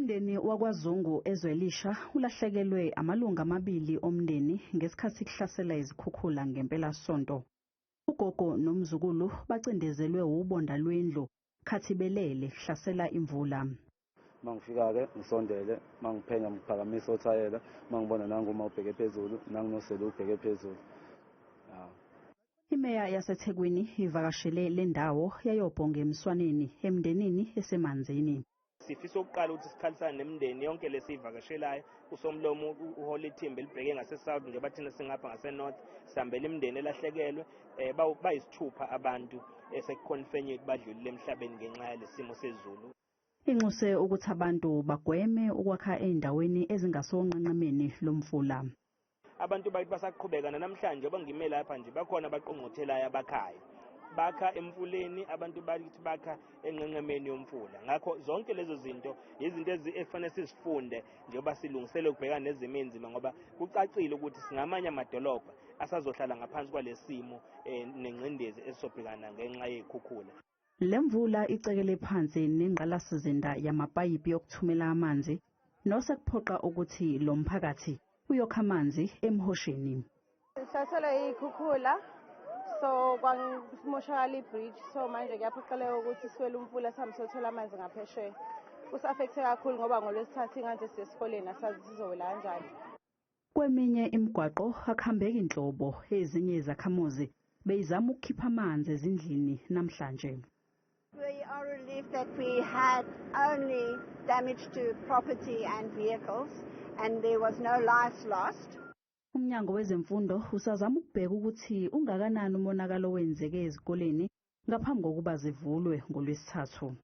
Umndeni wakwaZungu ezwelisha ulahlekelwe amalunga amabili omndeni ngesikhathi kuhlasela izikhukhula Ngempelasonto. Ugogo nomzukulu bacindezelwe ubonda lwendlu Khathi belele kuhlasela imvula. Mangifika ke ngisondele mangiphenya ngiphakamisa othayela mangibona nanguma ubheke phezulu nanginosele ubheke phezulu. Imeya yaseThekwini ivakashele le ndawo yayobhonga emswaneni emndenini esemanzini. Sifisa ukuqala ukuthi sikhalisane nemndeni yonke lesivakashelayo usomlomo uhola ithimba libheke ngase-south njengoba thina singapha ngase-north sihambela imindeni elahlekelwe bayisithupha abantu esekukhonifenye badlulile emhlabeni ngenxa yalesimo sezulu. Inxuse ukuthi abantu bagweme ukwakha endaweni ezingasonqenqemeni lomfula. Abantu bathi basaqhubeka namhlanje bangime lapha nje bakhona abaqongqothelayo abakhaya. Bakha emfuleni abantu bathi bakha enqenqemeni yomfula. Ngakho zonke lezo zinto izinto ezifanele sizifunde njengoba silungisele ukubhekana nezimo enzima ngoba kucacile ukuthi singamanye amadolobha asazohlala ngaphansi kwalesimo nengcindezi esobhekana ngenxa yezikhukhula. Lemvula icekele phansi nengqalasizinda yamapayipi yokuthumela amanzi nosekuphoqa ukuthi lo mphakathi uyokha amanzi emhosheni. Sasela ikhukhula so kwangimoshakala ibridge so manje kuyaphoqeleka ukuthi siwele umfula sihambe sothola amanzi ngaphesheya. Kusafekthe kakhulu ngoba ngolwesithathu ingane sesikoleni asazi sizowela kanjani. Kweminye imigwaqo akuhambeki inhlobo ezinye izakhamuzi beyizama ukukhipha amanzi ezindlini namhlanje. We are relieved that we had only damage to property and vehicles and there was no lives lost. Umnyango wezemfundo usazama ukubheka ukuthi ungakanani umonakalo wenzeke ezikoleni ngaphambi kokuba zivulwe ngolwesithathu.